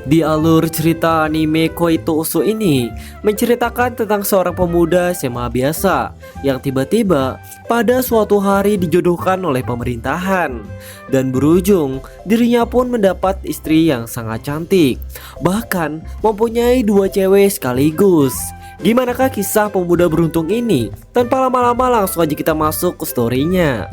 Di alur cerita anime Koito Usu ini menceritakan tentang seorang pemuda SMA biasa yang tiba-tiba pada suatu hari dijodohkan oleh pemerintahan dan berujung dirinya pun mendapat istri yang sangat cantik, bahkan mempunyai 2 cewek sekaligus. Gimanakah kisah pemuda beruntung ini? Tanpa lama-lama langsung aja kita masuk ke storynya.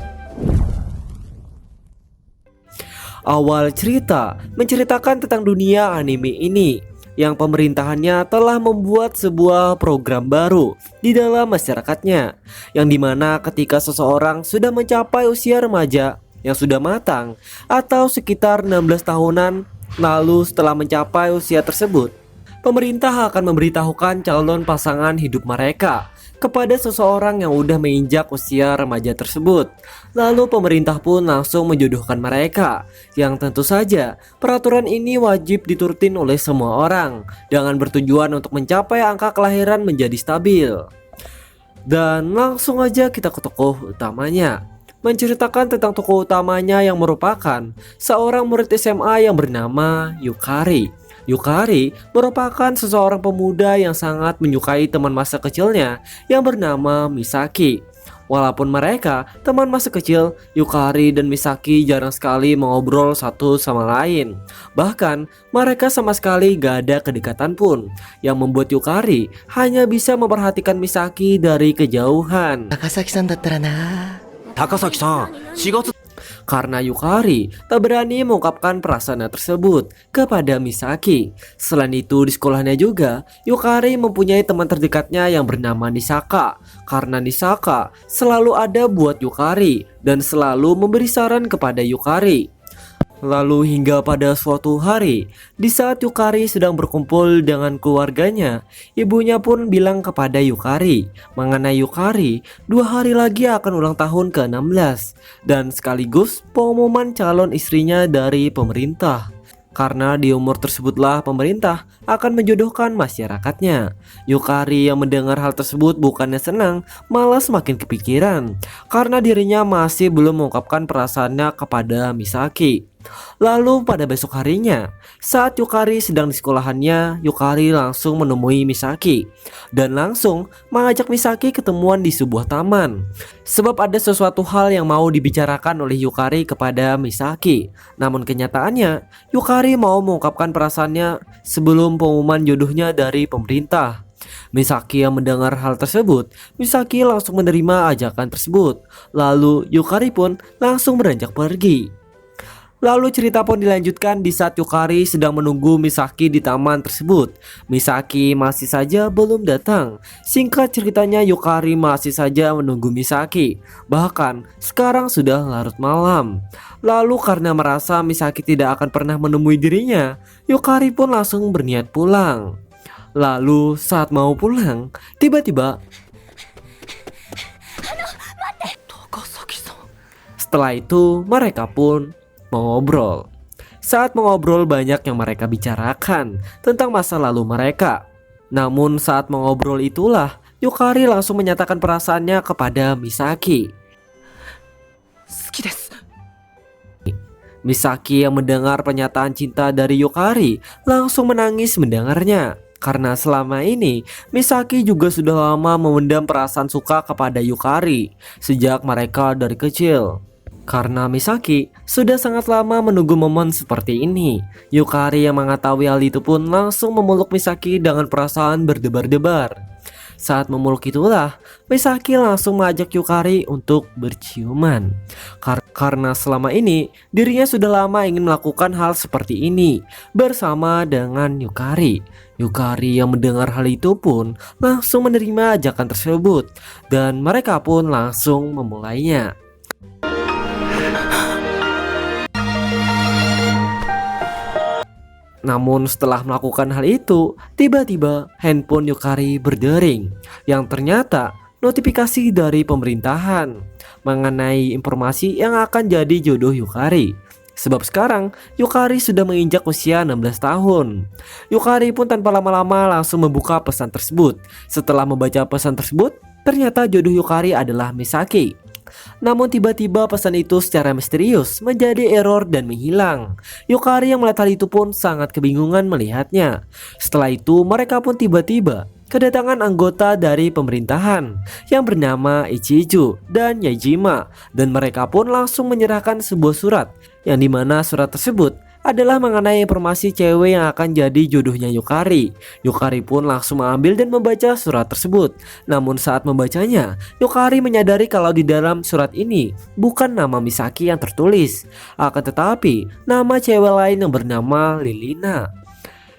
Awal cerita menceritakan tentang dunia anime ini yang pemerintahannya telah membuat sebuah program baru di dalam masyarakatnya, yang dimana ketika seseorang sudah mencapai usia remaja yang sudah matang atau sekitar 16 tahunan, lalu setelah mencapai usia tersebut, pemerintah akan memberitahukan calon pasangan hidup mereka kepada seseorang yang udah menginjak usia remaja tersebut. Lalu pemerintah pun langsung menjodohkan mereka, yang tentu saja peraturan ini wajib diturutin oleh semua orang dengan bertujuan untuk mencapai angka kelahiran menjadi stabil. Dan langsung aja kita ke tokoh utamanya, menceritakan tentang tokoh utamanya yang merupakan seorang murid SMA yang bernama Yukari. Yukari merupakan seseorang pemuda yang sangat menyukai teman masa kecilnya yang bernama Misaki. Walaupun mereka teman masa kecil, Yukari dan Misaki jarang sekali mengobrol satu sama lain. Bahkan mereka sama sekali gak ada kedekatan pun, yang membuat Yukari hanya bisa memperhatikan Misaki dari kejauhan. Takasaki-san dattara na. Takasaki-san, 4月. Karena Yukari tak berani mengungkapkan perasaannya tersebut kepada Misaki. Selain itu di sekolahnya juga Yukari mempunyai teman terdekatnya yang bernama Nisaka. Karena Nisaka selalu ada buat Yukari dan selalu memberi saran kepada Yukari. Lalu hingga pada suatu hari, di saat Yukari sedang berkumpul dengan keluarganya, ibunya pun bilang kepada Yukari mengenai Yukari 2 hari lagi akan ulang tahun ke-16 dan sekaligus pengumuman calon istrinya dari pemerintah. Karena di umur tersebutlah pemerintah akan menjodohkan masyarakatnya. Yukari yang mendengar hal tersebut bukannya senang, malah semakin kepikiran karena dirinya masih belum mengungkapkan perasaannya kepada Misaki. Lalu pada besok harinya, saat Yukari sedang di sekolahannya, Yukari langsung menemui Misaki dan langsung mengajak Misaki ketemuan di sebuah taman. Sebab ada sesuatu hal yang mau dibicarakan oleh Yukari kepada Misaki. Namun kenyataannya, Yukari mau mengungkapkan perasaannya sebelum pengumuman jodohnya dari pemerintah. Misaki yang mendengar hal tersebut, Misaki langsung menerima ajakan tersebut. Lalu Yukari pun langsung beranjak pergi. Lalu cerita pun dilanjutkan di saat Yukari sedang menunggu Misaki di taman tersebut. Misaki masih saja belum datang. Singkat ceritanya, Yukari masih saja menunggu Misaki. Bahkan sekarang sudah larut malam. Lalu karena merasa Misaki tidak akan pernah menemui dirinya, Yukari pun langsung berniat pulang. Lalu saat mau pulang, tiba-tiba setelah itu mereka pun mengobrol. Saat mengobrol banyak yang mereka bicarakan tentang masa lalu mereka. Namun saat mengobrol itulah Yukari langsung menyatakan perasaannya kepada Misaki. Misaki yang mendengar pernyataan cinta dari Yukari langsung menangis mendengarnya. Karena selama ini Misaki juga sudah lama memendam perasaan suka kepada Yukari sejak mereka dari kecil. Karena Misaki sudah sangat lama menunggu momen seperti ini, Yukari yang mengetahui hal itu pun langsung memeluk Misaki dengan perasaan berdebar-debar. Saat memeluk itulah, Misaki langsung mengajak Yukari untuk berciuman. Karena selama ini dirinya sudah lama ingin melakukan hal seperti ini bersama dengan Yukari. Yukari yang mendengar hal itu pun langsung menerima ajakan tersebut dan mereka pun langsung memulainya. Namun setelah melakukan hal itu, tiba-tiba handphone Yukari berdering, yang ternyata notifikasi dari pemerintahan mengenai informasi yang akan jadi jodoh Yukari. Sebab sekarang Yukari sudah menginjak usia 16 tahun. Yukari pun tanpa lama-lama langsung membuka pesan tersebut. Setelah membaca pesan tersebut, ternyata jodoh Yukari adalah Misaki. Namun tiba-tiba pesan itu secara misterius menjadi error dan menghilang. Yukari yang melihat hal itu pun sangat kebingungan melihatnya. Setelah itu mereka pun tiba-tiba kedatangan anggota dari pemerintahan yang bernama Ichijo dan Yaejima, dan mereka pun langsung menyerahkan sebuah surat yang dimana surat tersebut adalah mengenai informasi cewek yang akan jadi jodohnya Yukari. Yukari pun langsung mengambil dan membaca surat tersebut. Namun saat membacanya, Yukari menyadari kalau di dalam surat ini bukan nama Misaki yang tertulis, akan tetapi nama cewek lain yang bernama Lilina,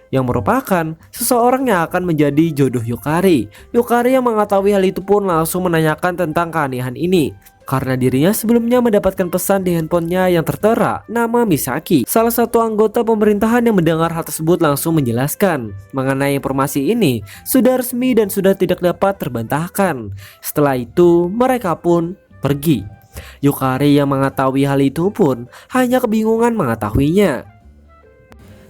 yang merupakan seseorang yang akan menjadi jodoh Yukari. Yukari yang mengetahui hal itu pun langsung menanyakan tentang keanehan ini, karena dirinya sebelumnya mendapatkan pesan di handphonenya yang tertera nama Misaki. Salah satu anggota pemerintahan yang mendengar hal tersebut langsung menjelaskan mengenai informasi ini sudah resmi dan sudah tidak dapat terbantahkan. Setelah itu mereka pun pergi. Yukari yang mengetahui hal itu pun hanya kebingungan mengetahuinya.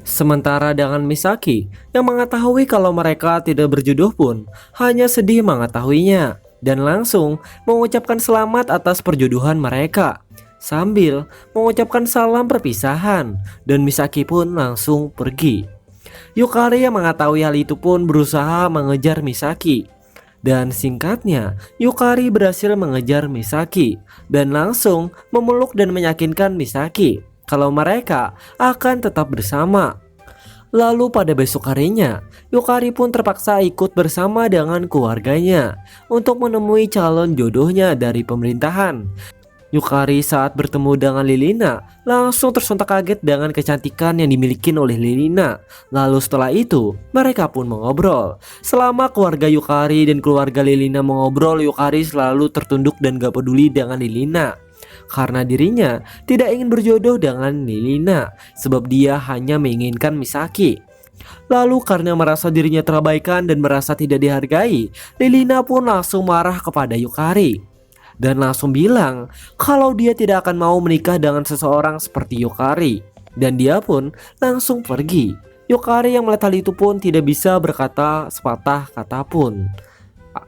Sementara dengan Misaki yang mengetahui kalau mereka tidak berjodoh pun hanya sedih mengetahuinya dan langsung mengucapkan selamat atas perjodohan mereka sambil mengucapkan salam perpisahan, dan Misaki pun langsung pergi. Yukari yang mengetahui hal itu pun berusaha mengejar Misaki, dan singkatnya Yukari berhasil mengejar Misaki dan langsung memeluk dan meyakinkan Misaki kalau mereka akan tetap bersama. Lalu pada besok harinya, Yukari pun terpaksa ikut bersama dengan keluarganya untuk menemui calon jodohnya dari pemerintahan. Yukari saat bertemu dengan Lilina langsung tersontak kaget dengan kecantikan yang dimiliki oleh Lilina. Lalu setelah itu mereka pun mengobrol. Selama keluarga Yukari dan keluarga Lilina mengobrol, Yukari selalu tertunduk dan gak peduli dengan Lilina, karena dirinya tidak ingin berjodoh dengan Lilina sebab dia hanya menginginkan Misaki. Lalu karena merasa dirinya terabaikan dan merasa tidak dihargai, Lilina pun langsung marah kepada Yukari dan langsung bilang kalau dia tidak akan mau menikah dengan seseorang seperti Yukari, dan dia pun langsung pergi. Yukari yang melihat hal itu pun tidak bisa berkata sepatah kata pun.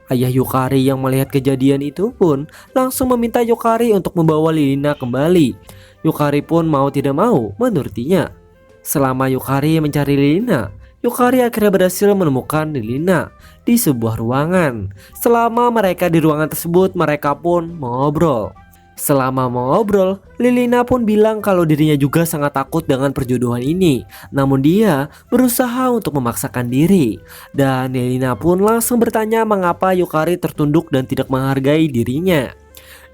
Ayah Yukari yang melihat kejadian itu pun langsung meminta Yukari untuk membawa Lilina kembali. Yukari pun mau tidak mau menurutinya. Selama Yukari mencari Lilina, Yukari akhirnya berhasil menemukan Lilina di sebuah ruangan. Selama mereka di ruangan tersebut, mereka pun mengobrol. Selama mengobrol, Lilina pun bilang kalau dirinya juga sangat takut dengan perjodohan ini. Namun dia berusaha untuk memaksakan diri. Dan Lilina pun langsung bertanya mengapa Yukari tertunduk dan tidak menghargai dirinya.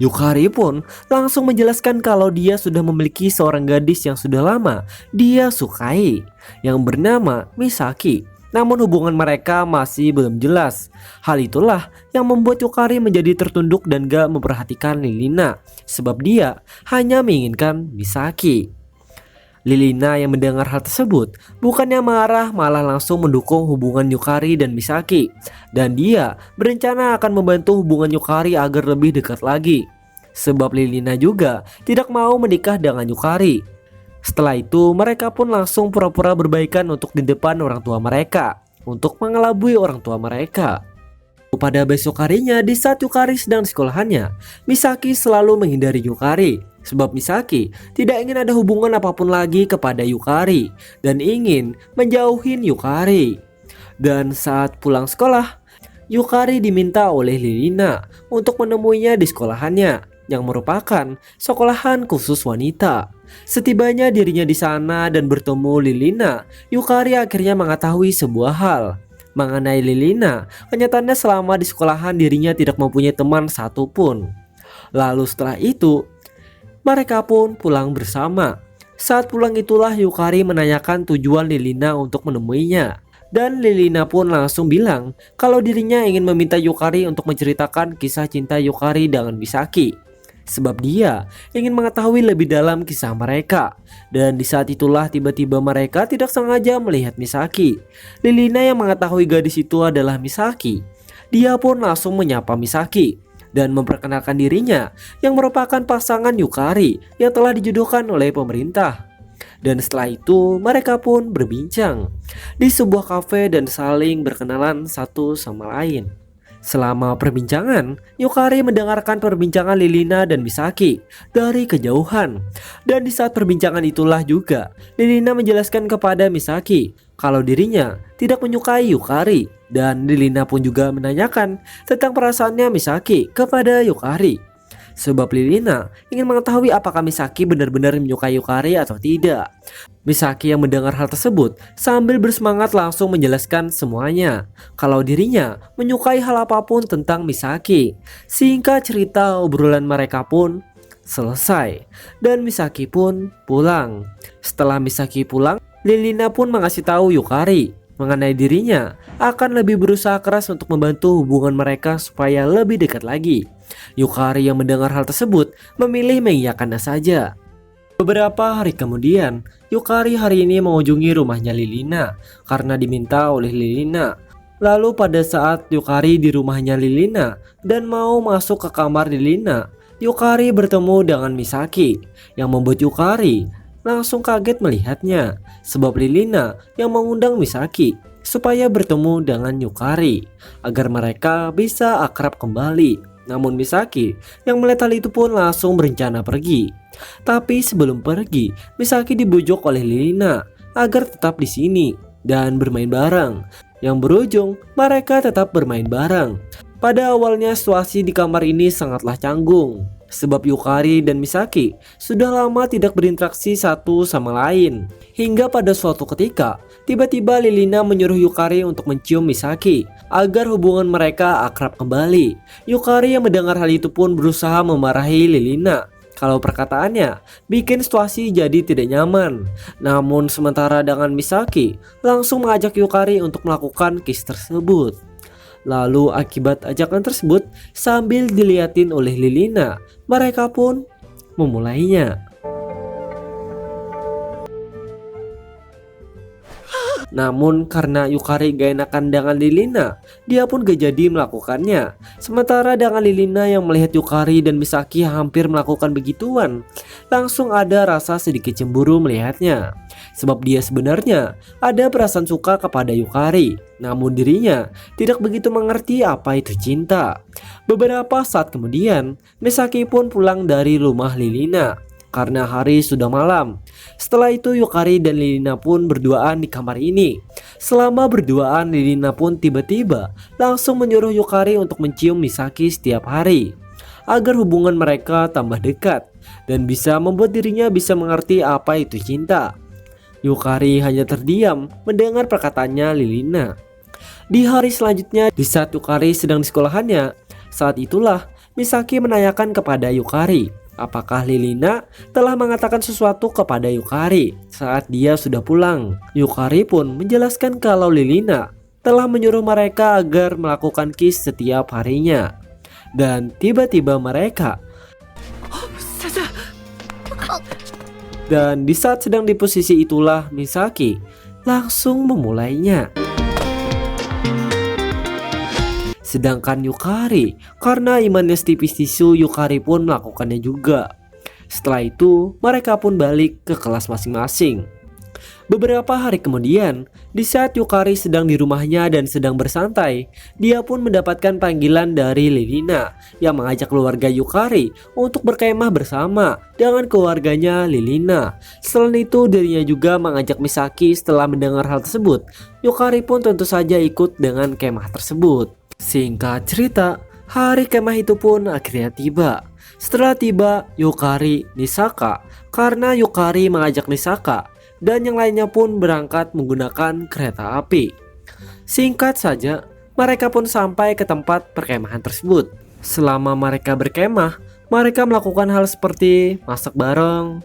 Yukari pun langsung menjelaskan kalau dia sudah memiliki seorang gadis yang sudah lama dia sukai, yang bernama Misaki. Namun hubungan mereka masih belum jelas. Hal itulah yang membuat Yukari menjadi tertunduk dan gak memperhatikan Lilina, sebab dia hanya menginginkan Misaki. Lilina yang mendengar hal tersebut bukannya marah, malah langsung mendukung hubungan Yukari dan Misaki, dan dia berencana akan membantu hubungan Yukari agar lebih dekat lagi, sebab Lilina juga tidak mau menikah dengan Yukari. Setelah itu mereka pun langsung pura-pura berbaikan untuk di depan orang tua mereka, untuk mengelabui orang tua mereka. Pada besok harinya, di saat Yukari sedang di sekolahannya, Misaki selalu menghindari Yukari, sebab Misaki tidak ingin ada hubungan apapun lagi kepada Yukari dan ingin menjauhin Yukari. Dan saat pulang sekolah, Yukari diminta oleh Lilina untuk menemuinya di sekolahannya, yang merupakan sekolahan khusus wanita. Setibanya dirinya di sana dan bertemu Lilina, Yukari akhirnya mengetahui sebuah hal mengenai Lilina. Kenyataannya selama di sekolahan dirinya tidak mempunyai teman satupun. Lalu setelah itu mereka pun pulang bersama. Saat pulang itulah Yukari menanyakan tujuan Lilina untuk menemuinya, dan Lilina pun langsung bilang kalau dirinya ingin meminta Yukari untuk menceritakan kisah cinta Yukari dengan Misaki, sebab dia ingin mengetahui lebih dalam kisah mereka. Dan di saat itulah tiba-tiba mereka tidak sengaja melihat Misaki. Lilina yang mengetahui gadis itu adalah Misaki, dia pun langsung menyapa Misaki dan memperkenalkan dirinya yang merupakan pasangan Yukari yang telah dijodohkan oleh pemerintah. Dan setelah itu mereka pun berbincang di sebuah kafe dan saling berkenalan satu sama lain. Selama perbincangan, Yukari mendengarkan perbincangan Lilina dan Misaki dari kejauhan. Dan di saat perbincangan itulah juga, Lilina menjelaskan kepada Misaki kalau dirinya tidak menyukai Yukari. Dan Lilina pun juga menanyakan tentang perasaannya Misaki kepada Yukari. Sebab Lilina ingin mengetahui apakah Misaki benar-benar menyukai Yukari atau tidak. Misaki yang mendengar hal tersebut sambil bersemangat langsung menjelaskan semuanya kalau dirinya menyukai hal apapun tentang Misaki. Singkat cerita, obrolan mereka pun selesai dan Misaki pun pulang. Setelah Misaki pulang, Lilina pun mengasih tahu Yukari mengenai dirinya akan lebih berusaha keras untuk membantu hubungan mereka supaya lebih dekat lagi. Yukari yang mendengar hal tersebut memilih mengiyakannya saja. Beberapa hari kemudian, Yukari hari ini mengunjungi rumahnya Lilina karena diminta oleh Lilina. Lalu pada saat Yukari di rumahnya Lilina dan mau masuk ke kamar Lilina, Yukari bertemu dengan Misaki yang membuat Yukari langsung kaget melihatnya, sebab Lilina yang mengundang Misaki supaya bertemu dengan Yukari agar mereka bisa akrab kembali. Namun Misaki yang melihat hal itu pun langsung berencana pergi. Tapi sebelum pergi, Misaki dibujuk oleh Lilina agar tetap di sini dan bermain bareng. Yang berujung mereka tetap bermain bareng. Pada awalnya situasi di kamar ini sangatlah canggung, sebab Yukari dan Misaki sudah lama tidak berinteraksi satu sama lain. Hingga pada suatu ketika, tiba-tiba Lilina menyuruh Yukari untuk mencium Misaki agar hubungan mereka akrab kembali. Yukari yang mendengar hal itu pun berusaha memarahi Lilina kalau perkataannya bikin situasi jadi tidak nyaman. Namun sementara dengan Misaki langsung mengajak Yukari untuk melakukan kiss tersebut. Lalu akibat ajakan tersebut sambil dilihatin oleh Lilina, mereka pun memulainya. Namun karena Yukari gak enakan dengan Lilina, dia pun gak jadi melakukannya. Sementara dengan Lilina yang melihat Yukari dan Misaki hampir melakukan begituan, langsung ada rasa sedikit cemburu melihatnya. Sebab dia sebenarnya ada perasaan suka kepada Yukari, namun dirinya tidak begitu mengerti apa itu cinta. Beberapa saat kemudian, Misaki pun pulang dari rumah Lilina karena hari sudah malam. Setelah itu Yukari dan Lilina pun berduaan di kamar ini. Selama berduaan, Lilina pun tiba-tiba langsung menyuruh Yukari untuk mencium Misaki setiap hari agar hubungan mereka tambah dekat dan bisa membuat dirinya bisa mengerti apa itu cinta. Yukari hanya terdiam mendengar perkataannya Lilina. Di hari selanjutnya, di saat Yukari sedang di sekolahannya, saat itulah Misaki menanyakan kepada Yukari apakah Lilina telah mengatakan sesuatu kepada Yukari saat dia sudah pulang. Yukari pun menjelaskan kalau Lilina telah menyuruh mereka agar melakukan kiss setiap harinya. Dan tiba-tiba mereka dan di saat sedang di posisi itulah Misaki langsung memulainya. Sedangkan Yukari karena imannya setipis tisu, Yukari pun melakukannya juga. Setelah itu mereka pun balik ke kelas masing-masing. Beberapa hari kemudian, di saat Yukari sedang di rumahnya dan sedang bersantai, dia pun mendapatkan panggilan dari Lilina yang mengajak keluarga Yukari untuk berkemah bersama dengan keluarganya Lilina. Selain itu dirinya juga mengajak Misaki. Setelah mendengar hal tersebut, Yukari pun tentu saja ikut dengan kemah tersebut. Singkat cerita, hari kemah itu pun akhirnya tiba. Setelah tiba, Yukari, Nisaka, karena Yukari mengajak Nisaka dan yang lainnya pun berangkat menggunakan kereta api. Singkat saja, mereka pun sampai ke tempat perkemahan tersebut. Selama mereka berkemah, mereka melakukan hal seperti masak bareng.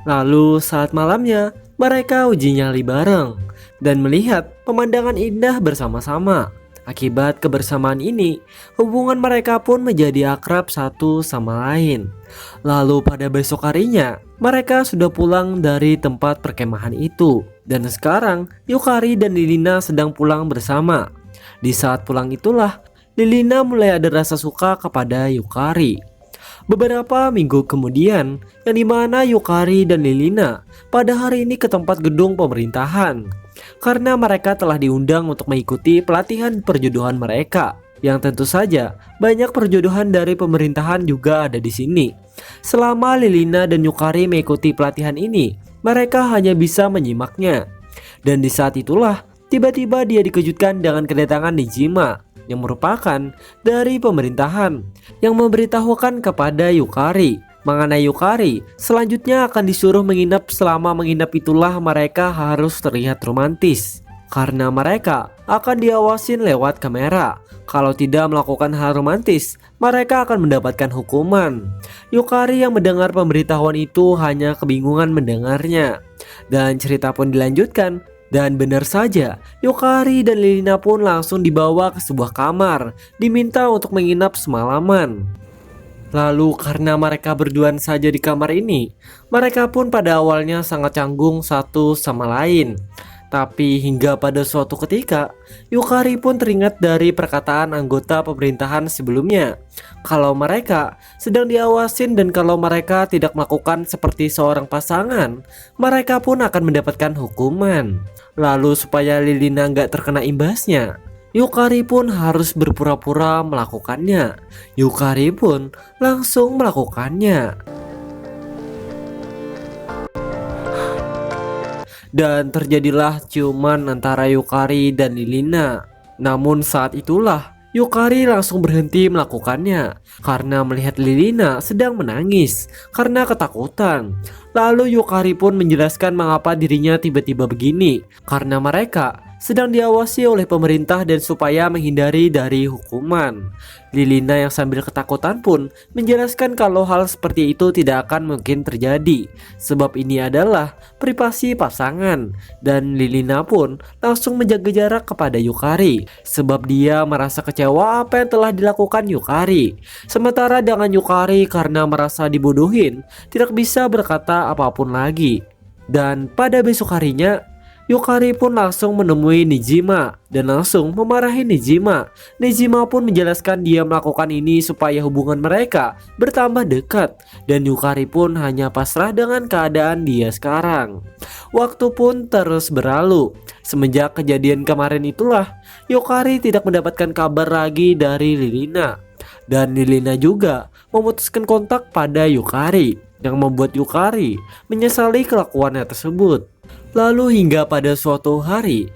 Lalu saat malamnya, mereka uji nyali bareng dan melihat pemandangan indah bersama-sama. Akibat kebersamaan ini, hubungan mereka pun menjadi akrab satu sama lain. Lalu pada besok harinya, mereka sudah pulang dari tempat perkemahan itu. Dan sekarang, Yukari dan Lilina sedang pulang bersama. Di saat pulang itulah, Lilina mulai ada rasa suka kepada Yukari. Beberapa minggu kemudian, yang dimana Yukari dan Lilina pada hari ini ke tempat gedung pemerintahan karena mereka telah diundang untuk mengikuti pelatihan perjodohan mereka. Yang tentu saja banyak perjodohan dari pemerintahan juga ada di sini. Selama Lilina dan Yukari mengikuti pelatihan ini, mereka hanya bisa menyimaknya. Dan di saat itulah tiba-tiba dia dikejutkan dengan kedatangan Nijima yang merupakan dari pemerintahan yang memberitahukan kepada Yukari mengenai Yukari selanjutnya akan disuruh menginap. Selama menginap itulah mereka harus terlihat romantis karena mereka akan diawasin lewat kamera. Kalau tidak melakukan hal romantis, mereka akan mendapatkan hukuman. Yukari yang mendengar pemberitahuan itu hanya kebingungan mendengarnya. Dan cerita pun dilanjutkan. Dan benar saja, Yukari dan Lilina pun langsung dibawa ke sebuah kamar, diminta untuk menginap semalaman. Lalu karena mereka berduaan saja di kamar ini, mereka pun pada awalnya sangat canggung satu sama lain. Tapi hingga pada suatu ketika, Yukari pun teringat dari perkataan anggota pemerintahan sebelumnya kalau mereka sedang diawasin dan kalau mereka tidak melakukan seperti seorang pasangan, mereka pun akan mendapatkan hukuman. Lalu supaya Lilina nggak terkena imbasnya, Yukari pun harus berpura-pura melakukannya. Yukari pun langsung melakukannya. Dan terjadilah ciuman antara Yukari dan Lilina. Namun saat itulah Yukari langsung berhenti melakukannya karena melihat Lilina sedang menangis karena ketakutan. Lalu Yukari pun menjelaskan mengapa dirinya tiba-tiba begini, karena mereka sedang diawasi oleh pemerintah dan supaya menghindari dari hukuman. Lilina yang sambil ketakutan pun menjelaskan kalau hal seperti itu tidak akan mungkin terjadi, sebab ini adalah privasi pasangan. Dan Lilina pun langsung menjaga jarak kepada Yukari, sebab dia merasa kecewa apa yang telah dilakukan Yukari. Sementara dengan Yukari karena merasa dibodohin, tidak bisa berkata apapun lagi. Dan pada besok harinya, Yukari pun langsung menemui Nijima dan langsung memarahi Nijima. Nijima pun menjelaskan dia melakukan ini supaya hubungan mereka bertambah dekat, dan Yukari pun hanya pasrah dengan keadaan dia sekarang. Waktu pun terus berlalu. Semenjak kejadian kemarin itulah Yukari tidak mendapatkan kabar lagi dari Lilina, dan Lilina juga memutuskan kontak pada Yukari, yang membuat Yukari menyesali kelakuannya tersebut. Lalu hingga pada suatu hari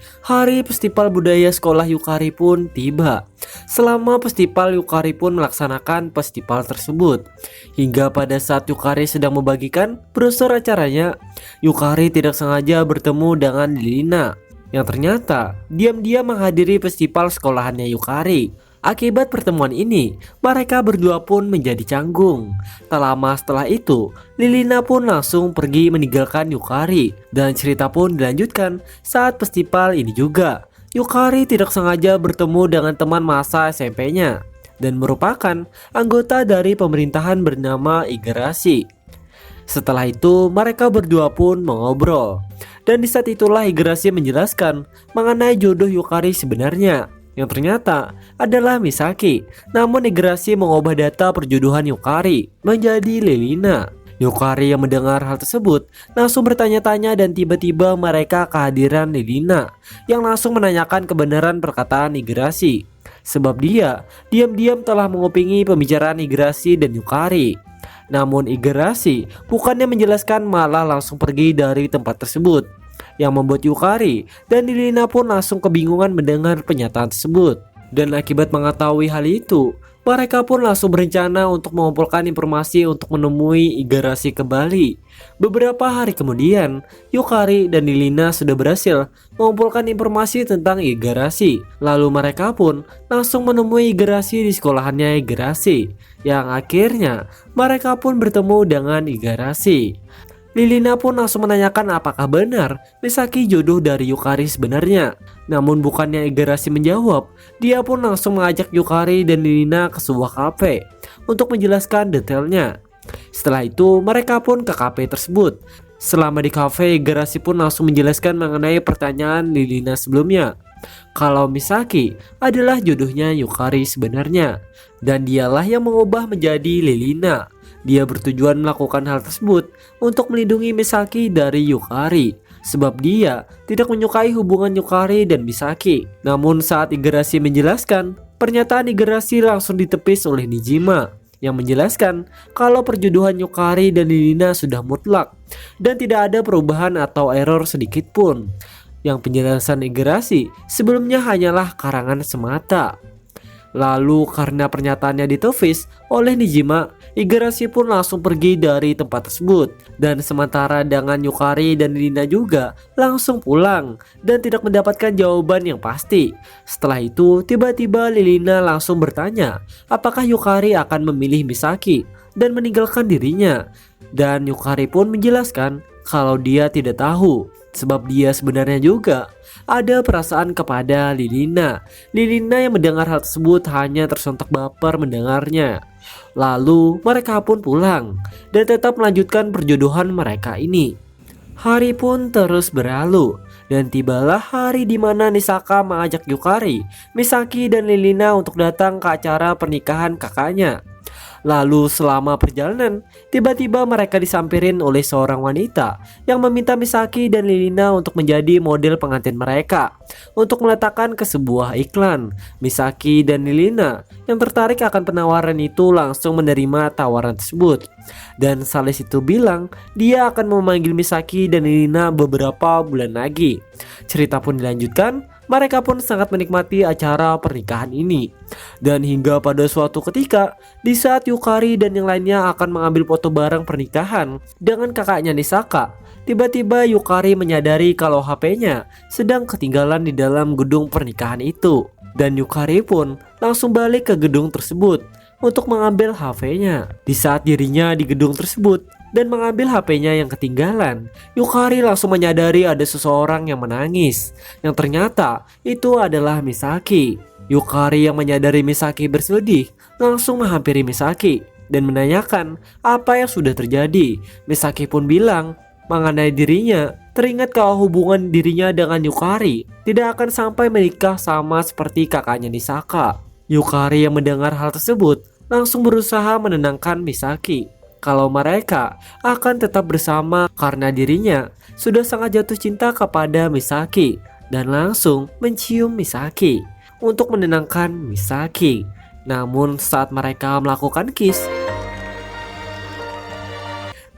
festival budaya sekolah Yukari pun tiba. Selama festival, Yukari pun melaksanakan festival tersebut. Hingga pada saat Yukari sedang membagikan brosur acaranya, Yukari tidak sengaja bertemu dengan Lilina yang ternyata diam-diam menghadiri festival sekolahannya Yukari. Akibat pertemuan ini, mereka berdua pun menjadi canggung. Tak lama setelah itu, Lilina pun langsung pergi meninggalkan Yukari. Dan cerita pun dilanjutkan saat festival ini juga. Yukari tidak sengaja bertemu dengan teman masa SMP-nya dan merupakan anggota dari pemerintahan bernama Igarashi. Setelah itu, mereka berdua pun mengobrol. Dan di saat itulah Igarashi menjelaskan mengenai jodoh Yukari sebenarnya, yang ternyata adalah Misaki. Namun Igarashi mengubah data perjodohan Yukari menjadi Lilina. Yukari yang mendengar hal tersebut langsung bertanya-tanya dan tiba-tiba mereka kehadiran Lilina yang langsung menanyakan kebenaran perkataan Igarashi, sebab dia diam-diam telah mengupingi pembicaraan Igarashi dan Yukari. Namun Igarashi bukannya menjelaskan, malah langsung pergi dari tempat tersebut, yang membuat Yukari dan Lilina pun langsung kebingungan mendengar pernyataan tersebut. Dan akibat mengetahui hal itu, mereka pun langsung berencana untuk mengumpulkan informasi untuk menemui Igarashi kembali. Beberapa hari kemudian, Yukari dan Lilina sudah berhasil mengumpulkan informasi tentang Igarashi. Lalu mereka pun langsung menemui Igarashi di sekolahannya Igarashi, yang akhirnya mereka pun bertemu dengan Igarashi. Lilina pun langsung menanyakan apakah benar Misaki jodoh dari Yukari sebenarnya. Namun bukannya Igarashi menjawab, dia pun langsung mengajak Yukari dan Lilina ke sebuah kafe untuk menjelaskan detailnya. Setelah itu mereka pun ke kafe tersebut. Selama di kafe, Igarashi pun langsung menjelaskan mengenai pertanyaan Lilina sebelumnya, kalau Misaki adalah jodohnya Yukari sebenarnya, dan dialah yang mengubah menjadi Lilina. Dia bertujuan melakukan hal tersebut untuk melindungi Misaki dari Yukari, sebab dia tidak menyukai hubungan Yukari dan Misaki. Namun saat Igarashi menjelaskan Pernyataan Igarashi langsung ditepis oleh Nijima yang menjelaskan kalau perjodohan Yukari dan Lilina sudah mutlak dan tidak ada perubahan atau error sedikit pun. Yang penjelasan Igarashi sebelumnya hanyalah karangan semata. Lalu karena pernyataannya ditepis oleh Nijima, Igarashi pun langsung pergi dari tempat tersebut. Dan sementara dengan Yukari dan Lilina juga langsung pulang dan tidak mendapatkan jawaban yang pasti. Setelah itu tiba-tiba Lilina langsung bertanya apakah Yukari akan memilih Misaki dan meninggalkan dirinya. Dan Yukari pun menjelaskan kalau dia tidak tahu, sebab dia sebenarnya juga ada perasaan kepada Lilina. Lilina yang mendengar hal tersebut hanya tersentak baper mendengarnya. Lalu mereka pun pulang dan tetap melanjutkan perjodohan mereka ini. Hari pun terus berlalu dan tibalah hari di mana Nisaka mengajak Yukari, Misaki dan Lilina untuk datang ke acara pernikahan kakaknya. Lalu selama perjalanan, tiba-tiba mereka disamperin oleh seorang wanita yang meminta Misaki dan Lilina untuk menjadi model pengantin mereka untuk meletakkan ke sebuah iklan. Misaki dan Lilina yang tertarik akan penawaran itu langsung menerima tawaran tersebut. Dan Salis itu bilang dia akan memanggil Misaki dan Lilina beberapa bulan lagi. Cerita pun dilanjutkan. Mereka pun sangat menikmati acara pernikahan ini. Dan hingga pada suatu ketika, di saat Yukari dan yang lainnya akan mengambil foto bareng pernikahan dengan kakaknya Nisaka, tiba-tiba Yukari menyadari kalau HP-nya sedang ketinggalan di dalam gedung pernikahan itu. Dan Yukari pun langsung balik ke gedung tersebut untuk mengambil HP-nya. Di saat dirinya di gedung tersebut dan mengambil HP-nya yang ketinggalan, Yukari langsung menyadari ada seseorang yang menangis, yang ternyata itu adalah Misaki. Yukari yang menyadari Misaki bersedih langsung menghampiri Misaki dan menanyakan apa yang sudah terjadi. Misaki pun bilang mengenai dirinya teringat kalau hubungan dirinya dengan Yukari tidak akan sampai menikah sama seperti kakaknya Nisaka. Yukari yang mendengar hal tersebut langsung berusaha menenangkan Misaki kalau mereka akan tetap bersama karena dirinya sudah sangat jatuh cinta kepada Misaki dan langsung mencium Misaki untuk menenangkan Misaki. Namun saat mereka melakukan kiss,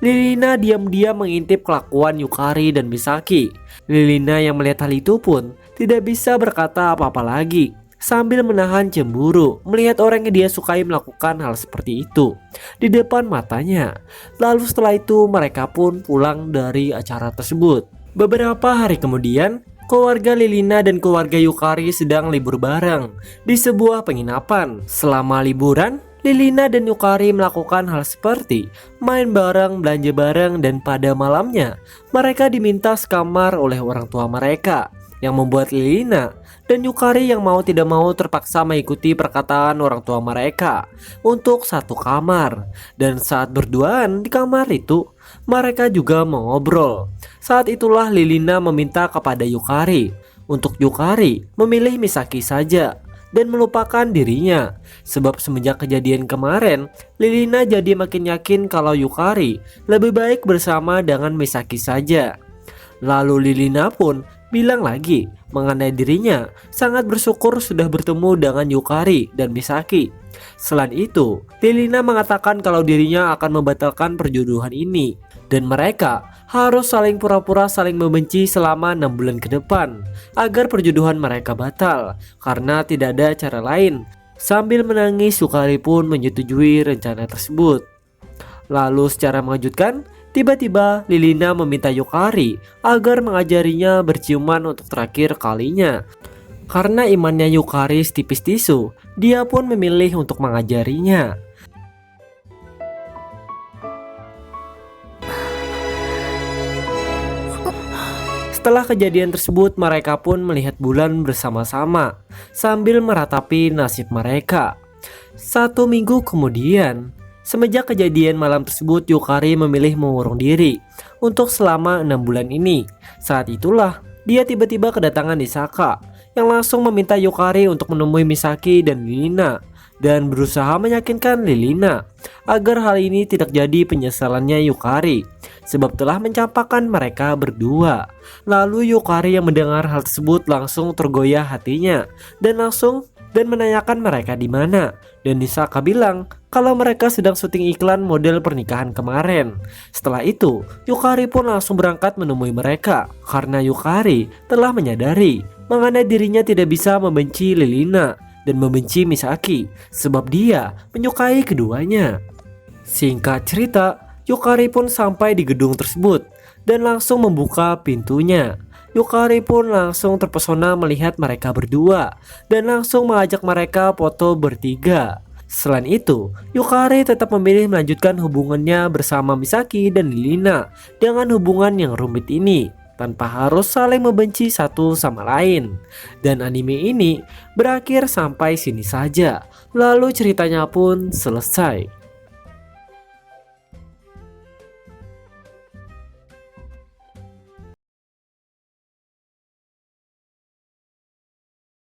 Lilina diam-diam mengintip kelakuan Yukari dan Misaki. Lilina yang melihat hal itu pun tidak bisa berkata apa-apa lagi, sambil menahan cemburu melihat orang yang dia sukai melakukan hal seperti itu di depan matanya. Lalu setelah itu mereka pun pulang dari acara tersebut. Beberapa hari kemudian, keluarga Lilina dan keluarga Yukari sedang libur bareng di sebuah penginapan. Selama liburan, Lilina dan Yukari melakukan hal seperti main bareng, belanja bareng, dan pada malamnya mereka diminta sekamar oleh orang tua mereka, yang membuat Lilina dan Yukari yang mau tidak mau terpaksa mengikuti perkataan orang tua mereka untuk satu kamar. Dan saat berduaan di kamar itu, mereka juga mengobrol. Saat itulah Lilina meminta kepada Yukari untuk Yukari memilih Misaki saja dan melupakan dirinya. Sebab semenjak kejadian kemarin, Lilina jadi makin yakin kalau Yukari lebih baik bersama dengan Misaki saja. Lalu Lilina pun bilang lagi mengenai dirinya sangat bersyukur sudah bertemu dengan Yukari dan Misaki. Selain itu, Lilina mengatakan kalau dirinya akan membatalkan perjodohan ini dan mereka harus saling pura-pura saling membenci selama 6 bulan ke depan agar perjodohan mereka batal karena tidak ada cara lain. Sambil menangis, Yukari pun menyetujui rencana tersebut. Lalu secara mengejutkan, tiba-tiba Lilina meminta Yukari agar mengajarinya berciuman untuk terakhir kalinya. Karena imannya Yukari setipis tisu, dia pun memilih untuk mengajarinya. Setelah kejadian tersebut, mereka pun melihat bulan bersama-sama sambil meratapi nasib mereka. 1 minggu kemudian, semenjak kejadian malam tersebut, Yukari memilih mengurung diri untuk selama 6 bulan ini. Saat itulah dia tiba-tiba kedatangan Nisaka yang langsung meminta Yukari untuk menemui Misaki dan Lilina dan berusaha meyakinkan Lilina agar hal ini tidak jadi penyesalannya Yukari sebab telah mencampakkan mereka berdua. Lalu Yukari yang mendengar hal tersebut langsung tergoyah hatinya dan langsung dan menanyakan mereka di mana. Dan Misaka bilang kalau mereka sedang syuting iklan model pernikahan kemarin. Setelah itu, Yukari pun langsung berangkat menemui mereka karena Yukari telah menyadari mengenai dirinya tidak bisa membenci Lilina dan membenci Misaki sebab dia menyukai keduanya. Singkat cerita, Yukari pun sampai di gedung tersebut dan langsung membuka pintunya. Yukari pun langsung terpesona melihat mereka berdua dan langsung mengajak mereka foto bertiga. Selain itu, Yukari tetap memilih melanjutkan hubungannya bersama Misaki dan Lilina dengan hubungan yang rumit ini tanpa harus saling membenci satu sama lain. Dan anime ini berakhir sampai sini saja. Lalu ceritanya pun selesai.